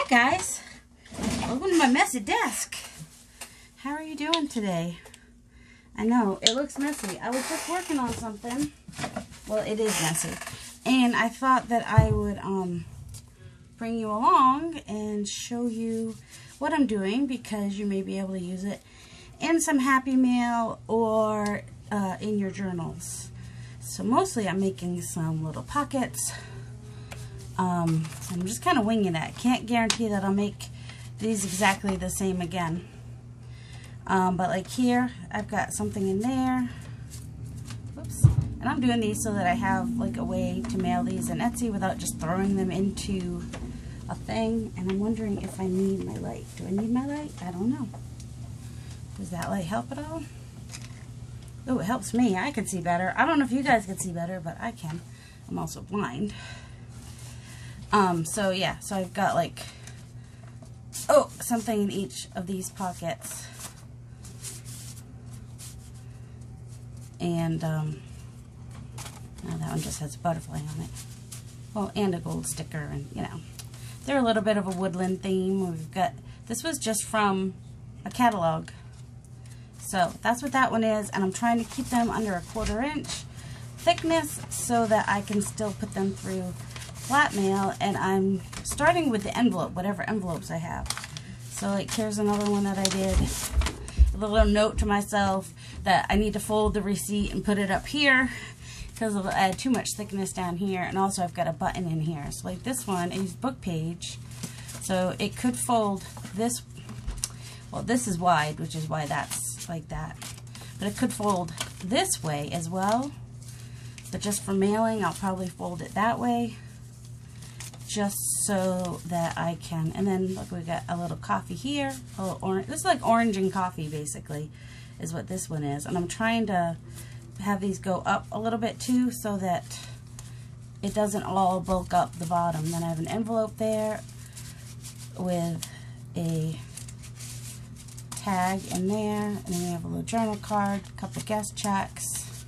guys, welcome to my messy desk. How are you doing today? I know, it looks messy. I was just working on something. Well, it is messy. And I thought that I would bring you along and show you what I'm doing, because you may be able to use it in some Happy Mail or in your journals. So mostly I'm making some little pockets. I'm just kind of winging it. Can't guarantee that I'll make these exactly the same again. But like here, I've got something in there. Whoops. And I'm doing these so that I have like a way to mail these in Etsy without just throwing them into a thing. And I'm wondering if I need my light. Do I need my light? I don't know. Does that light help at all? Oh, it helps me. I can see better. I don't know if you guys can see better, but I can. I'm also blind. So yeah, so I've got like, something in each of these pockets. And, now that one just has a butterfly on it. Well, and a gold sticker, and, you know. They're a little bit of a woodland theme. We've got, this was just from a catalog. So, that's what that one is, and I'm trying to keep them under a 1/4 inch thickness so that I can still put them through flat mail, and I'm starting with the envelope, whatever envelopes I have. So, like, here's another one that I did. A little note to myself that I need to fold the receipt and put it up here because I had too much thickness down here, and also I've got a button in here. So like this one is book page, so it could fold this. Well, this is wide, which is why that's like that, but it could fold this way as well. But just for mailing, I'll probably fold it that way, just so that I can. And then look, we got a little coffee here, a little orange. This is like orange and coffee, basically, is what this one is. And I'm trying to have these go up a little bit too, so that it doesn't all bulk up the bottom. Then I have an envelope there with a tag in there, and then we have a little journal card, a couple guest checks,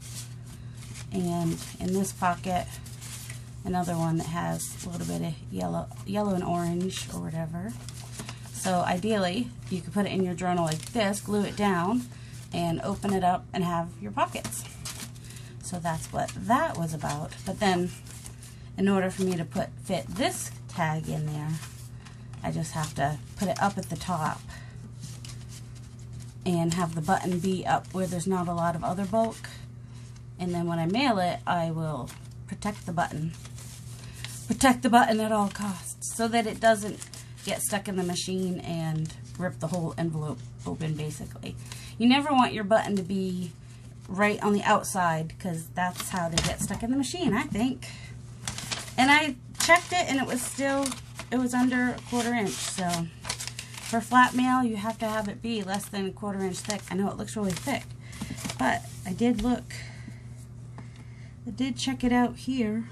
and in this pocket another one that has a little bit of yellow and orange or whatever. So ideally you could put it in your journal like this, glue it down, and open it up and have your pockets. So that's what that was about. But then in order for me to fit this tag in there, I just have to put it up at the top and have the button be up where there's not a lot of other bulk. And then when I mail it, I will protect the button. Protect the button at all costs so that it doesn't get stuck in the machine and rip the whole envelope open, basically. You never want your button to be right on the outside, because that's how they get stuck in the machine, I think. And I checked it, and it was under a 1/4 inch. So for flat mail, you have to have it be less than a 1/4 inch thick. I know it looks really thick, but I did look. I did check it out here.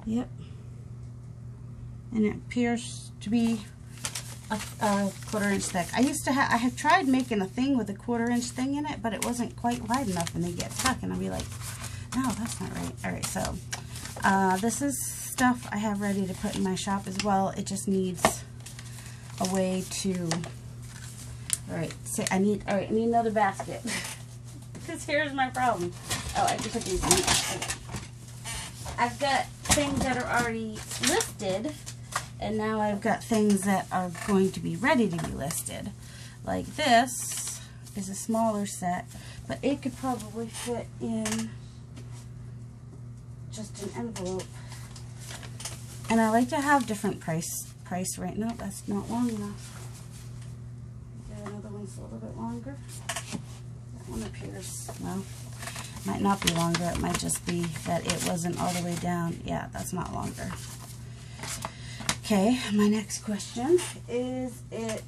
Yep. And it appears to be a 1/4 inch thick. I have tried making a thing with a 1/4 inch thing in it, but it wasn't quite wide enough, and they get stuck, and I'll be like, no, that's not right. Alright, so this is stuff I have ready to put in my shop as well. It just needs a way to, alright, so I need another basket. Because here's my problem. Oh, I can put these in. I've got things that are already listed, and now I've got things that are going to be ready to be listed. Like this is a smaller set, but it could probably fit in just an envelope. And I like to have different price right now. That's not long enough. Get another one's a little bit longer. That one appears, well, might not be longer. It might just be that it wasn't all the way down. Yeah, that's not longer. Okay, my next question, is it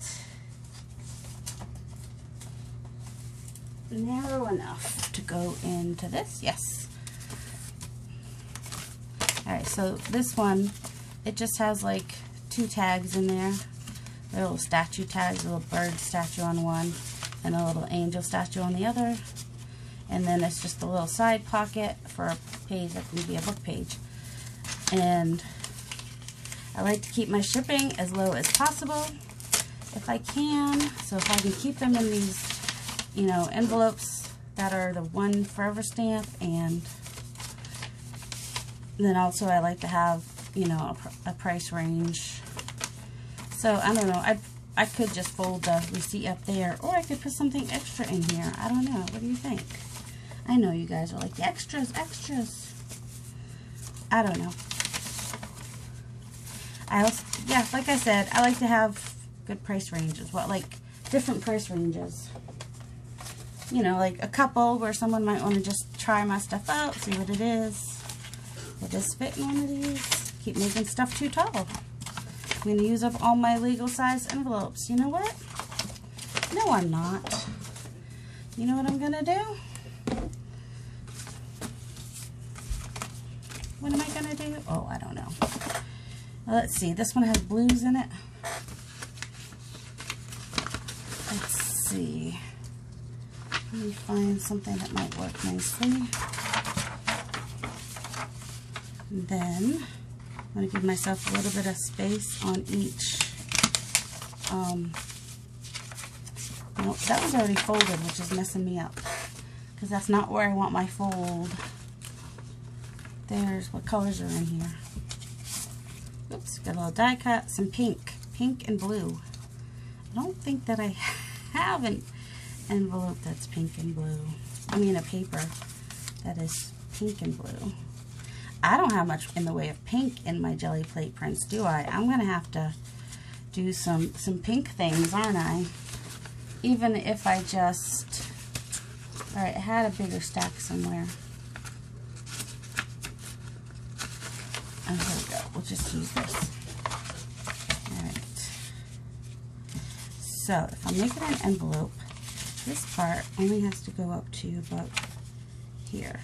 narrow enough to go into this? Yes. Alright, so this one, it just has like 2 tags in there. They're little statue tags, a little bird statue on one, and a little angel statue on the other. And then it's just a little side pocket for a page that can be a book page. And I like to keep my shipping as low as possible if I can. So if I can keep them in these, you know, envelopes that are the one forever stamp, and then also I like to have, you know, a price range. So I don't know, I could just fold the receipt up there, or I could put something extra in here. I don't know. What do you think? I know you guys are like, extras, extras. I don't know. I also, yeah, like I said, I like to have good price ranges. Well, like different price ranges. You know, like a couple where someone might want to just try my stuff out, see what it is. Will this fit in one of these? Keep making stuff too tall. I'm going to use up all my legal size envelopes. You know what? No, I'm not. You know what I'm going to do? What am I going to do? Oh, I don't know. Let's see. This one has blues in it. Let's see. Let me find something that might work nicely. And then I'm going to give myself a little bit of space on each. Nope, that was already folded, which is messing me up, because that's not where I want my fold. There's what colors are in here. Oops, got a little die cut, some pink and blue. I don't think that I have an envelope that's pink and blue. I mean a paper that is pink and blue. I don't have much in the way of pink in my jelly plate prints, do I? I'm going to have to do some pink things, aren't I? Even if I just... Alright, I had a bigger stack somewhere. Oh, here we go. We'll just use this. Alright. So, if I'm making an envelope, this part only has to go up to about here.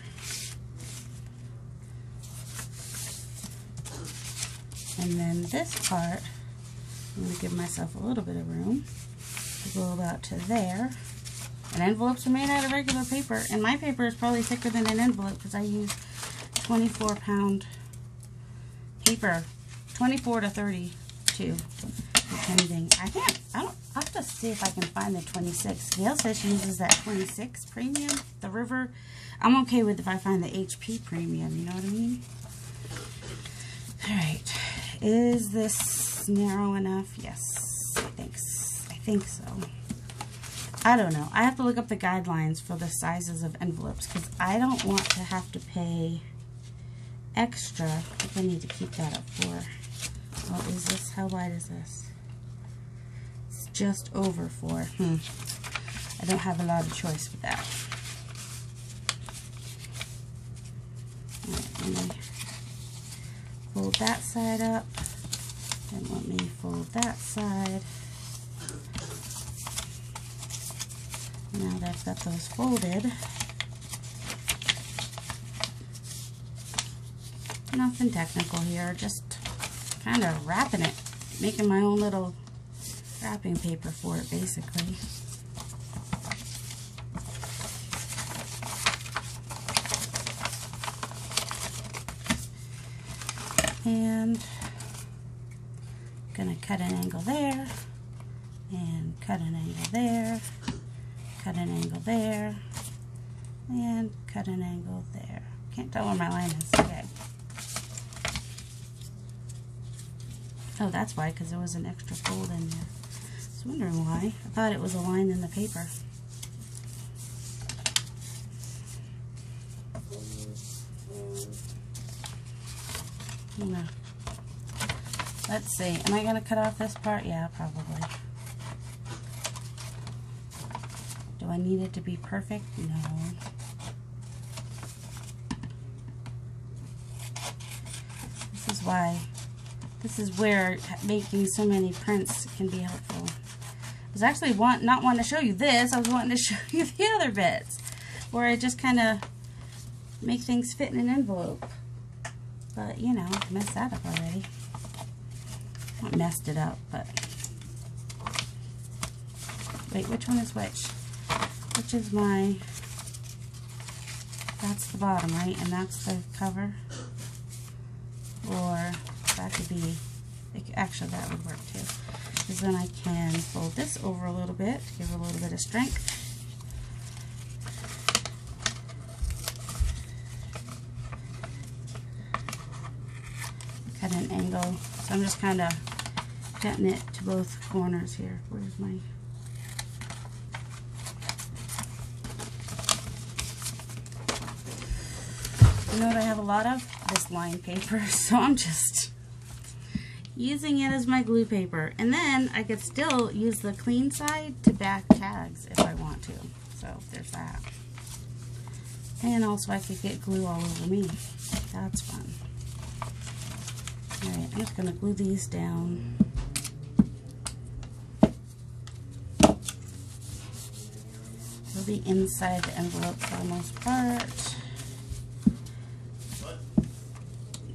And then this part, I'm going to give myself a little bit of room to go about to there. And envelopes are made out of regular paper. And my paper is probably thicker than an envelope because I use 24-pound paper. 24 to 32, depending. I'll have to see if I can find the 26. Gail says she uses that 26 premium, the River. I'm okay with if I find the HP premium, you know what I mean? Alright. Is this narrow enough? Yes, I think so. I don't know. I have to look up the guidelines for the sizes of envelopes because I don't want to have to pay extra. I think I need to keep that up for. Oh, is this? How wide is this? It's just over 4. I don't have a lot of choice with that. Alright, let me fold that side up, and let me fold that side. Now that I've got those folded, nothing technical here, just kind of wrapping it, making my own little wrapping paper for it basically. And I'm going to cut an angle there, and cut an angle there, cut an angle there, and cut an angle there. Can't tell where my line is. Okay. Oh, that's why, because there was an extra fold in there. I was wondering why. I thought it was a line in the paper. No. Let's see. Am I going to cut off this part? Yeah, probably. Do I need it to be perfect? No. This is where making so many prints can be helpful. I was actually not wanting to show you this. I was wanting to show you the other bits where I just kind of make things fit in an envelope. But, you know, I messed that up already. Not messed it up, but... Wait, which one is which? Which is my... That's the bottom, right? And that's the cover? Or that could be Actually, that would work too. Because then I can fold this over a little bit to give it a little bit of strength. Cut an angle. So I'm just kind of cutting it to both corners here. Where's my... You know what I have a lot of? This line paper. So I'm just using it as my glue paper. And then I could still use the clean side to back tags if I want to. So there's that. And also I could get glue all over me. That's fun. Alright, I'm just going to glue these down. It'll be inside the envelope for the most part.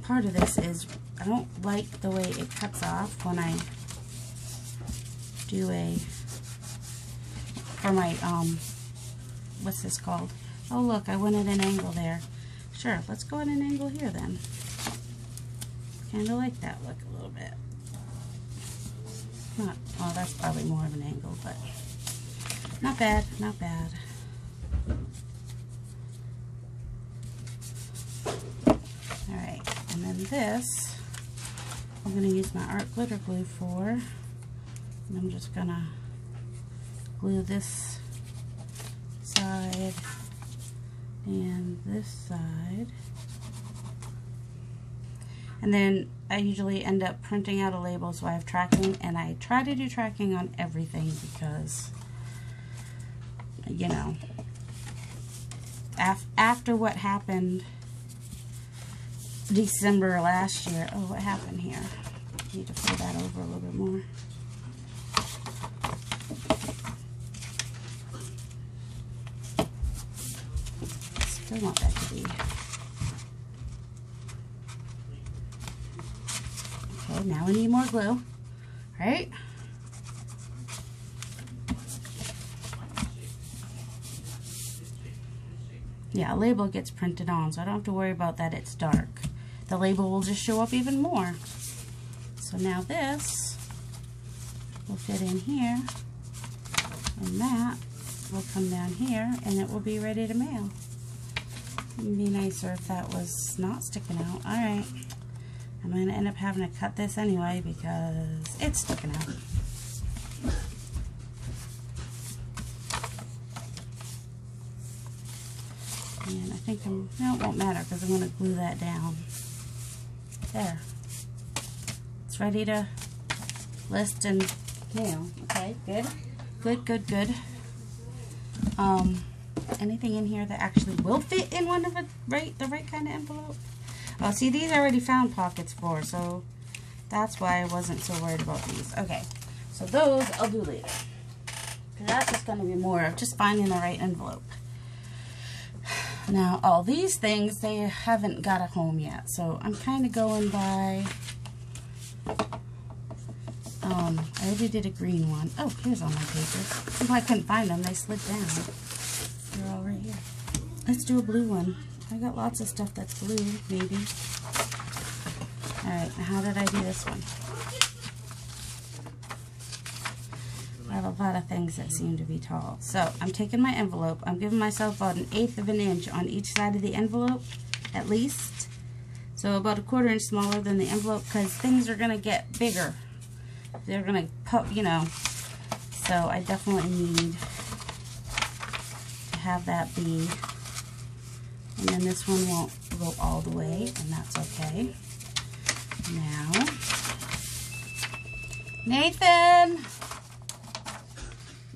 Part of this is I don't like the way it cuts off when I do for my, what's this called? Oh look, I went at an angle there. Sure, let's go at an angle here then. Kind of like that look a little bit. Not, well, that's probably more of an angle, but not bad, not bad. Alright, and then this, I'm going to use my art glitter glue for. And I'm just going to glue this side and this side. And then I usually end up printing out a label so I have tracking, and I try to do tracking on everything because, you know, after what happened December last year. Oh, what happened here? I need to fold that over a little bit more. Still want that to be. Okay, now we need more glue, right? Yeah, a label gets printed on, so I don't have to worry about that it's dark. The label will just show up even more. So now this will fit in here, and that will come down here, and it will be ready to mail. It would be nicer if that was not sticking out. Alright, I'm going to end up having to cut this anyway because it's sticking out. And I think no, it won't matter because I'm going to glue that down. There. It's ready to list and mail. Okay, good. Good, good, good. Anything in here that actually will fit in one of the right kind of envelope? Oh, see, these I already found pockets for, so that's why I wasn't so worried about these. Okay, so those I'll do later. Because that's just going to be more of just finding the right envelope. Now, all these things, they haven't got a home yet, so I'm kind of going by, I already did a green one. Oh, here's all my papers. Oh, I couldn't find them. They slid down. They're all right here. Let's do a blue one. I got lots of stuff that's blue, maybe. Alright, now how did I do this one? I have a lot of things that seem to be tall. So I'm taking my envelope. I'm giving myself about 1/8 of an inch on each side of the envelope, at least. So about 1/4 inch smaller than the envelope because things are going to get bigger. They're going to pop, you know. So I definitely need to have that be. And then this one won't go all the way, and that's okay. Now, Nathan!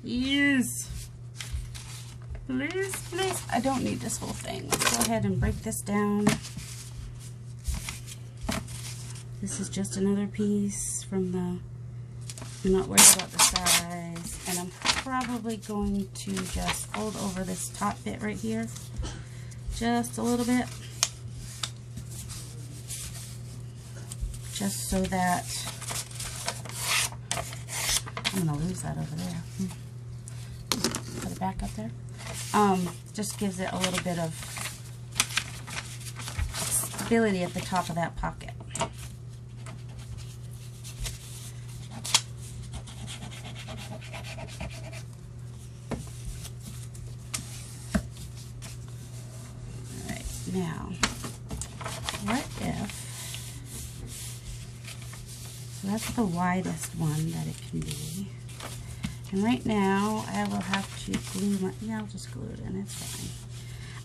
Yes. Please, please. I don't need this whole thing. Let's go ahead and break this down. This is just another piece from the, I'm not worried about the size. And I'm probably going to just fold over this top bit right here. Just a little bit. Just so that, I'm going to lose that over there. Put it back up there. Just gives it a little bit of stability at the top of that pocket. Now, what if, so that's the widest one that it can be. And right now, I will have to glue my, yeah, I'll just glue it in, it's fine.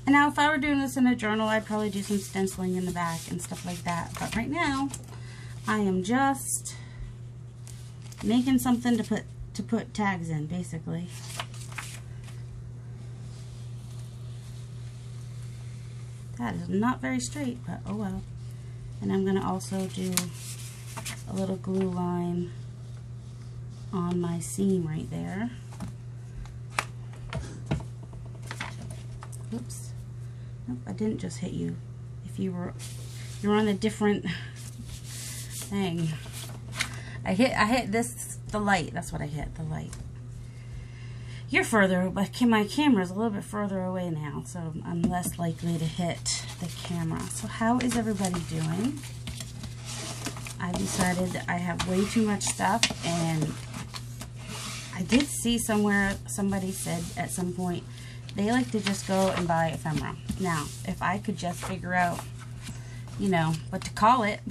And now if I were doing this in a journal, I'd probably do some stenciling in the back and stuff like that. But right now, I am just making something to put tags in, basically. That is not very straight, but oh well. And I'm going to also do a little glue line on my seam right there. Oops. Nope, I didn't just hit you. If you're on a different thing. I hit this, the light. That's what I hit, the light. You're further, but my camera's a little bit further away now, so I'm less likely to hit the camera. So how is everybody doing? I decided that I have way too much stuff, and I did see somewhere somebody said at some point they like to just go and buy ephemera. Now, if I could just figure out, you know, what to call it,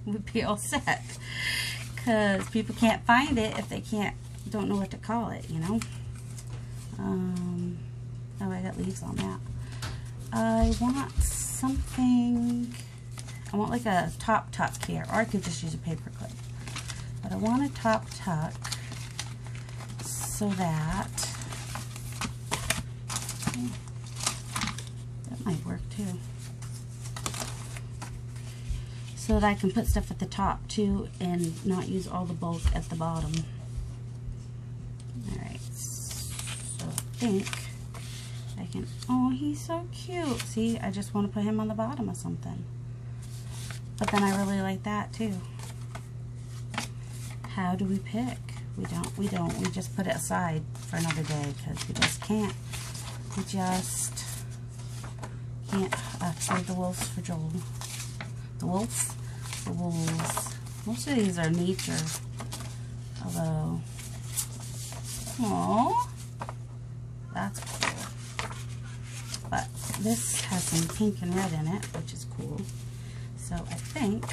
we'd be all set. Because people can't find it if they don't know what to call it, you know. Oh, I got leaves on that. I want something, I want like a top tuck here, or I could just use a paper clip. But I want a top tuck so that, that might work too. So that I can put stuff at the top too and not use all the bulk at the bottom. Alright, so I think I can, oh, he's so cute. See, I just want to put him on the bottom of something. But then I really like that too. How do we pick? We don't. We just put it aside for another day because we just can't. We just can't save the wolves for Joel. The wolves? The wolves. Most of these are nature. Although, aww, that's cool. But this has some pink and red in it, which is cool. So I think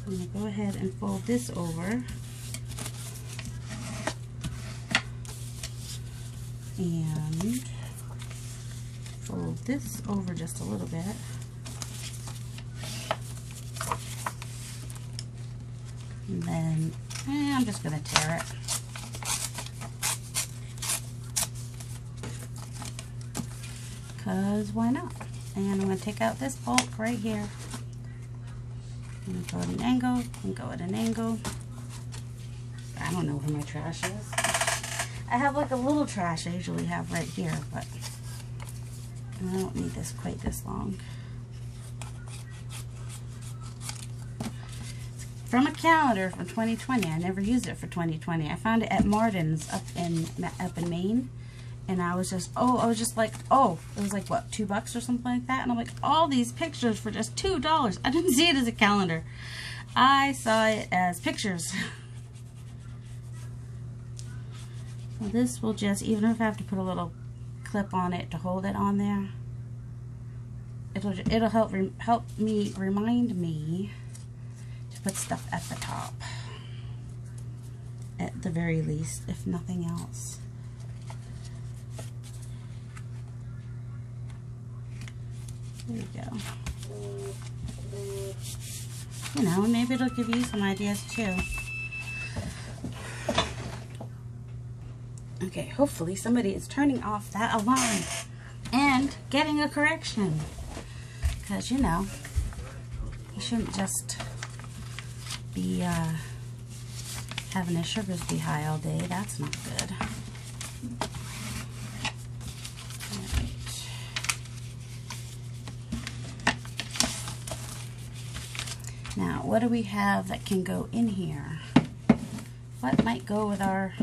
I'm going to go ahead and fold this over. And fold this over just a little bit. And then I'm just going to tear it. Because why not? And I'm going to take out this bulk right here. I'm going to go at an angle and go at an angle. I don't know where my trash is. I have like a little trash I usually have right here, but I don't need this quite this long. It's from a calendar from 2020. I never used it for 2020. I found it at Martin's up in Maine. And I was just, like, it was like, what, $2 or something like that? And I'm like, all these pictures for just $2. I didn't see it as a calendar. I saw it as pictures. So this will just, even if I have to put a little clip on it to hold it on there, it'll help me, remind me to put stuff at the top. At the very least, if nothing else. There you go. You know, maybe it'll give you some ideas too. Okay, hopefully somebody is turning off that alarm and getting a correction. Because, you know, you shouldn't just be having his sugars be high all day. That's not good. Now, what do we have that can go in here? What might go with our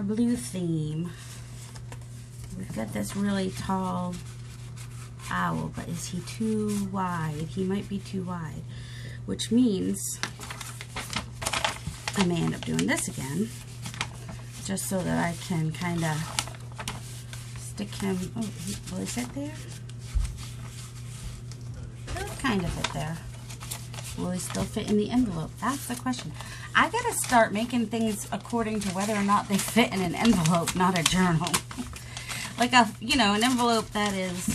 blue theme? We've got this really tall owl, but is he too wide? He might be too wide, which means I may end up doing this again, just so that I can kind of stick him. Oh, will he fit there? He'll kind of fit there. Will he still fit in the envelope? That's the question. I gotta start making things according to whether or not they fit in an envelope, not a journal. Like a, you know, an envelope that is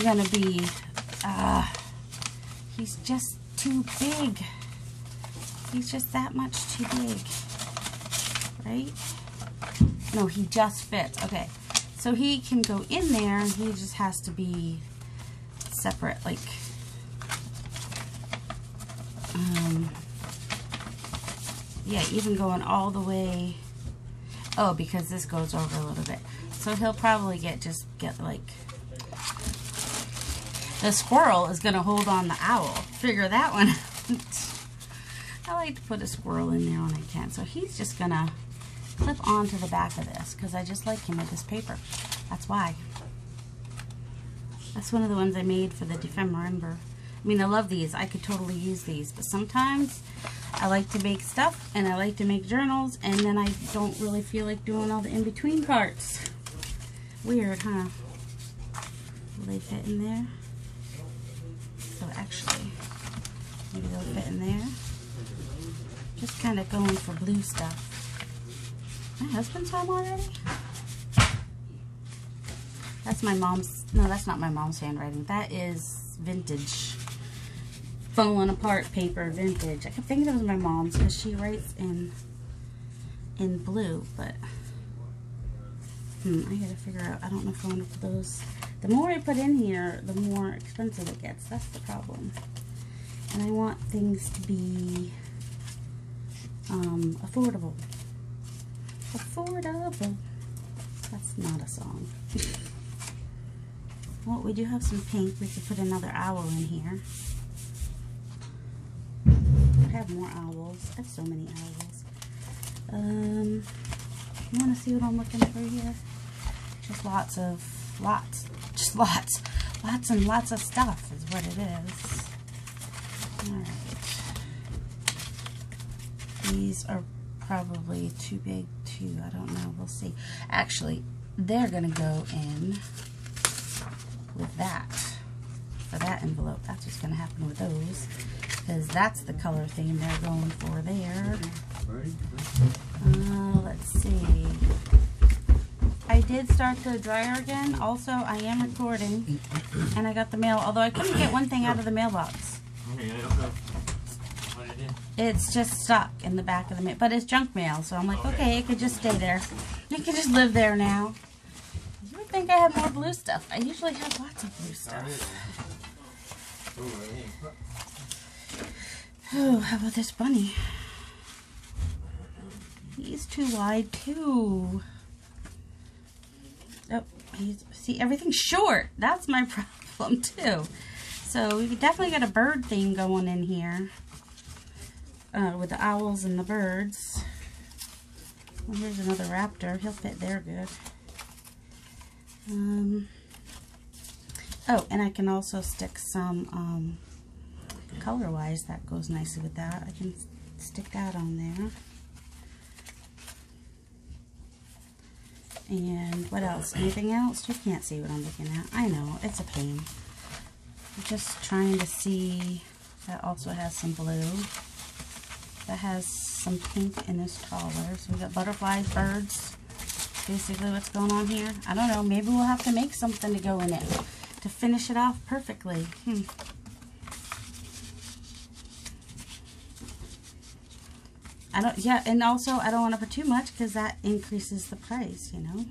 gonna be, he's just too big. He's just that much too big, right? No, he just fits. Okay, so he can go in there, and he just has to be separate, like, yeah, even going all the way. Oh, because this goes over a little bit. So he'll probably get like, the squirrel is going to hold on the owl. Figure that one out. I like to put a squirrel in there when I can. So he's just going to clip onto the back of this because I just like him with this paper. That's why. That's one of the ones I made for the ephemera. I mean, I love these. I could totally use these. But sometimes I like to make stuff and I like to make journals, and then I don't really feel like doing all the in-between parts. Weird, huh? Will they fit in there? So actually, maybe they'll fit in there. Just kind of going for blue stuff. My husband's home already? That's my mom's. No, that's not my mom's handwriting. That is vintage. Falling apart paper, vintage. I kept thinking it was my mom's because she writes in blue, but I gotta figure out. I don't know if I want to put those. The more I put in here, the more expensive it gets. That's the problem. And I want things to be affordable. Affordable. That's not a song. Well, we do have some pink. We could put another owl in here. I have more owls. I have so many owls. You want to see what I'm looking for here? Just lots and lots of stuff is what it is. Alright. These are probably too big too. I don't know. We'll see. Actually, they're going to go in with that. For that envelope. That's what's going to happen with those. Because that's the color theme they're going for there. Let's see. I did start the dryer again. Also, I am recording. And I got the mail. Although I couldn't get one thing out of the mailbox. It's just stuck in the back of the mail. But it's junk mail. So I'm like, okay, it could just stay there. It could just live there now. You would think I had more blue stuff. I usually have lots of blue stuff. Oh, how about this bunny? He's too wide too. Oh, see, everything's short. That's my problem too. So we definitely got a bird theme going in here with the owls and the birds. Well, here's another raptor. He'll fit there good. Oh, and I can also stick some color-wise that goes nicely with that. I can stick that on there. And what else? Anything else? You can't see what I'm looking at. I know, it's a pain. I'm just trying to see. That also has some blue. That has some pink and is taller. So we got butterflies, birds. Basically what's going on here. I don't know. Maybe we'll have to make something to go in it to finish it off perfectly. Yeah, and also I don't want to put too much because that increases the price, you know.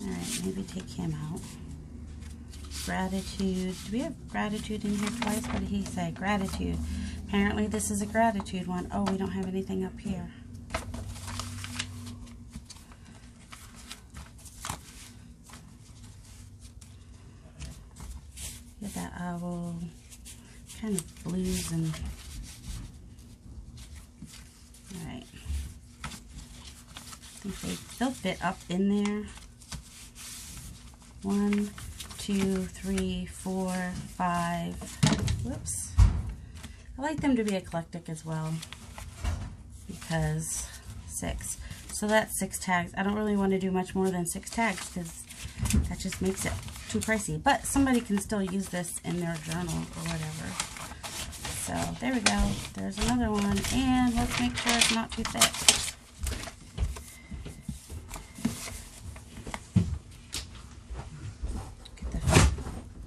Alright, maybe take him out. Gratitude. Do we have gratitude in here twice? What did he say? Gratitude. Apparently this is a gratitude one. Oh, we don't have anything up here. Get that owl. Kind of blues and... Alright. I think they'll fit up in there. 1, 2, 3, 4, 5. Whoops. I like them to be eclectic as well. Because 6. So that's 6 tags. I don't really want to do much more than 6 tags because that just makes it too pricey. But somebody can still use this in their journal or whatever. So there we go. There's another one. And let's make sure it's not too thick.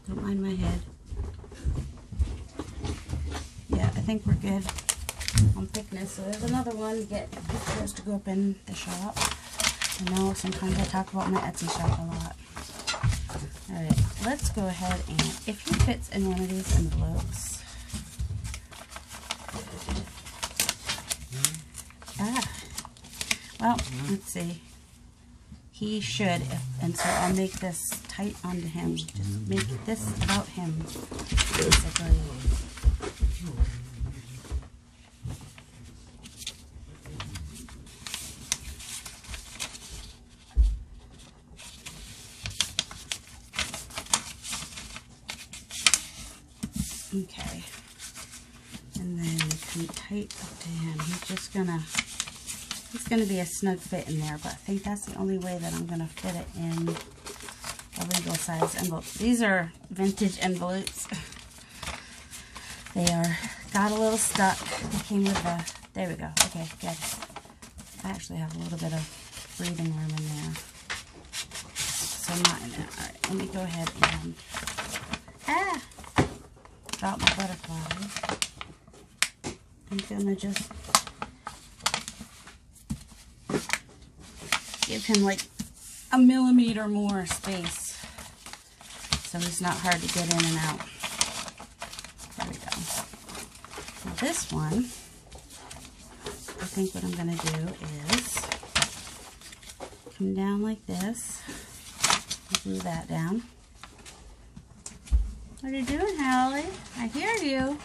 Don't mind my head. Yeah, I think we're good on thickness. So there's another one to get pictures to go up in the shop. I know sometimes I talk about my Etsy shop a lot. Alright, let's go ahead and, if he fits in one of these envelopes. Well, let's see. He should, and so I'll make this tight onto him. Just make this about him, basically. Okay. And then come tight up to him. He's gonna be a snug fit in there, but I think that's the only way that I'm gonna fit it in a legal size envelope. These are vintage envelopes. They got a little stuck. They came with there we go. Okay, good. I actually have a little bit of breathing room in there. So not in there. Alright, let me go ahead and drop my butterfly. I'm gonna just give him like a millimeter more space so he's not hard to get in and out. There we go. Now this one, I think what I'm going to do is come down like this, glue that down. What are you doing, Hallie? I hear you.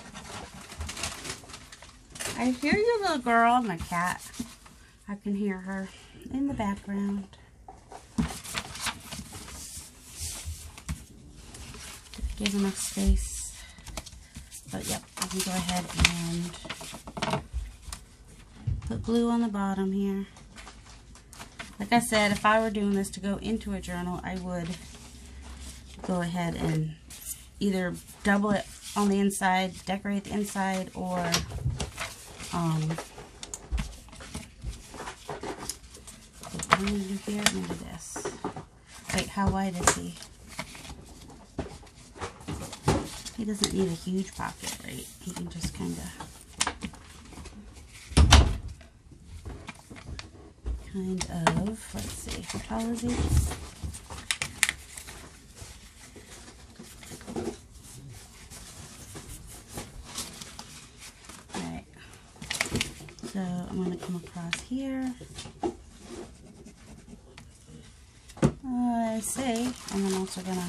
I hear you, little girl. My cat. I can hear her in the background. Give enough space. But yep, I can go ahead and put glue on the bottom here. Like I said, if I were doing this to go into a journal, I would go ahead and either double it on the inside, decorate the inside, or what I'm going to do here, I'm going to do this. Wait, how wide is he? He doesn't need a huge pocket, right? He can just kind of, let's see, how tall is he? Alright, so I'm going to come across here. I see, and I'm also going to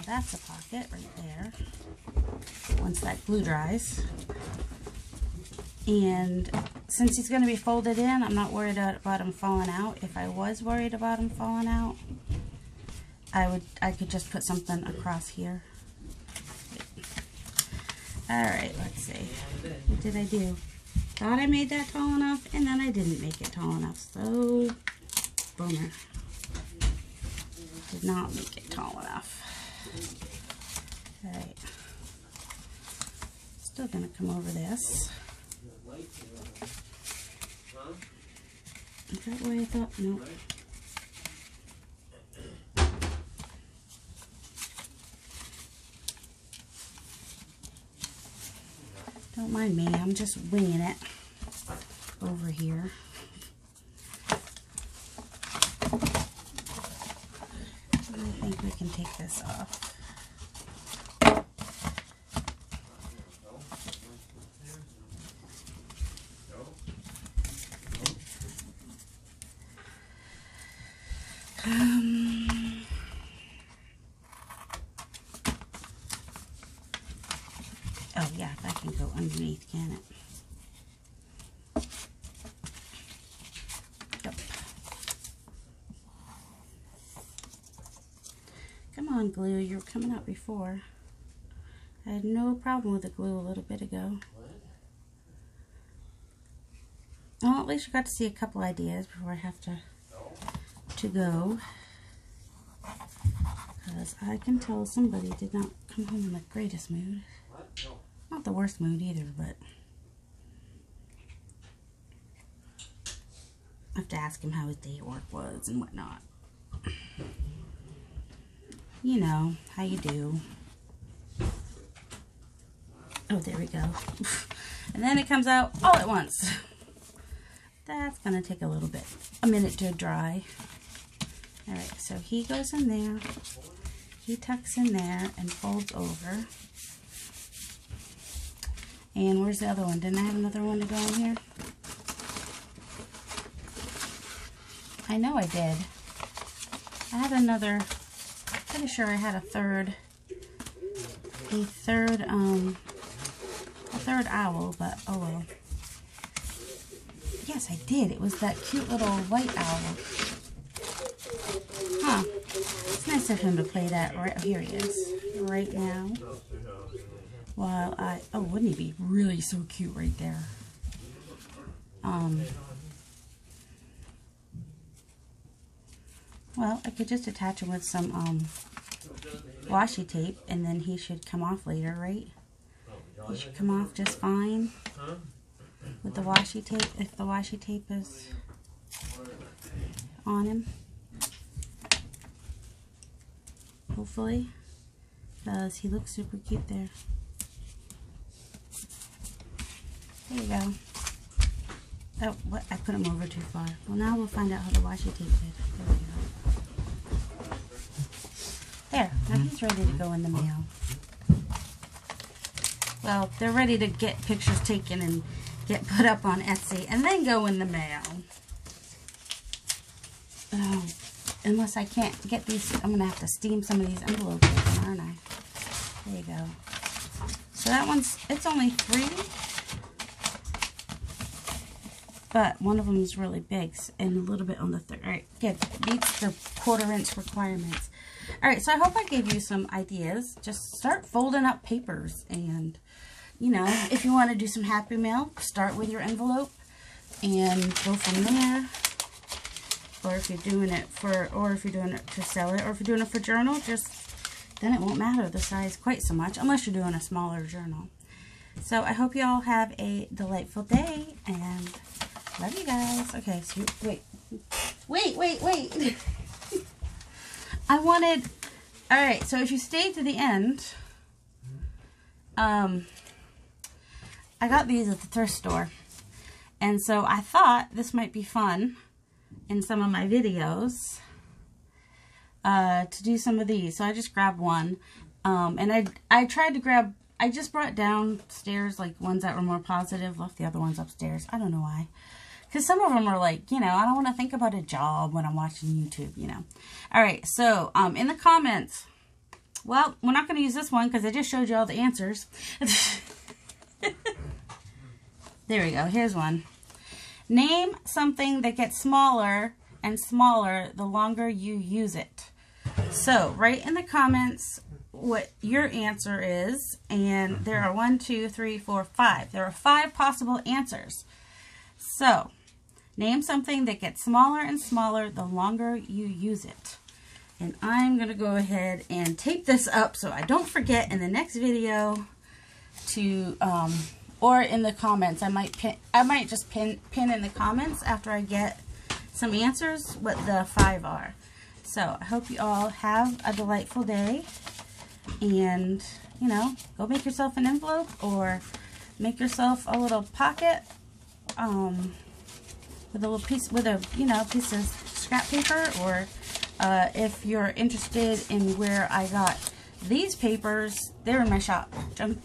that's a pocket right there once that glue dries. And since he's going to be folded in, I'm not worried about him falling out. If I was worried about him falling out, I could just put something across here. Alright, let's see. What did I do? Thought I made that tall enough, and then I didn't make it tall enough. So, bummer. Did not make it tall enough. Alright. Still gonna come over this. Is that what I thought? Nope. Don't mind me, I'm just winging it over here. I think we can take this off. Oh yeah, that can go underneath, can it? Come on, glue. You were coming out before. I had no problem with the glue a little bit ago. Well, at least you got to see a couple ideas before I have to go. Because I can tell somebody did not come home in the greatest mood. Not the worst mood either, but I have to ask him how his day at work was and whatnot. You know, how you do. Oh, there we go. And then it comes out all at once. That's going to take a minute to dry. Alright, so he goes in there. He tucks in there and folds over. And where's the other one? Didn't I have another one to go in here? I know I did. I had another, pretty sure I had a third owl, but oh well. Yes, I did. It was that cute little white owl. Huh. It's nice of him to play that right, here he is, right now. While oh, wouldn't he be really so cute right there? Well, I could just attach him with some washi tape, and then he should come off later, right? He should come off just fine with the washi tape, if the washi tape is on him. Hopefully, because he looks super cute there. There you go. Oh, what? I put him over too far. Well, now we'll find out how the washi tape did. There we go. There. Now he's ready to go in the mail. Well, they're ready to get pictures taken and get put up on Etsy and then go in the mail. Oh, unless I can't get these, I'm going to have to steam some of these envelopes open, aren't I? There you go. So that one's, it's only 3. But one of them is really big and a little bit on the third. Alright, good. Beats the 1/4 inch requirements. Alright, so I hope I gave you some ideas. Just start folding up papers, and, you know, if you want to do some happy mail, start with your envelope and go from there. Or if you're doing it to sell it, or if you're doing it for journal, then it won't matter the size quite so much, unless you're doing a smaller journal. So I hope you all have a delightful day, and love you guys. Okay, so wait. Alright, so if you stay to the end, I got these at the thrift store. And so I thought this might be fun in some of my videos to do some of these. So I just grabbed one. And I tried to grab, I just brought downstairs like ones that were more positive, left the other ones upstairs. I don't know why. Because some of them are like, you know, I don't want to think about a job when I'm watching YouTube, you know. Alright, so in the comments, well, we're not going to use this one because I just showed you all the answers. There we go. Here's one. Name something that gets smaller and smaller the longer you use it. So, write in the comments what your answer is, and there are 1, 2, 3, 4, 5. There are 5 possible answers. So, name something that gets smaller and smaller the longer you use it. And I'm going to go ahead and tape this up so I don't forget in the next video to, or in the comments. I might just pin in the comments after I get some answers what the 5 are. So, I hope you all have a delightful day. And, you know, go make yourself an envelope or make yourself a little pocket with a little piece, piece of scrap paper. Or if you're interested in where I got these papers, they're in my shop,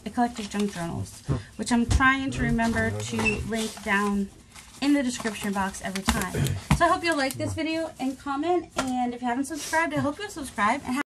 Eclectic Junk Journals, which I'm trying to remember to link down in the description box every time. So I hope you'll like this video and comment, and if you haven't subscribed, I hope you'll subscribe. And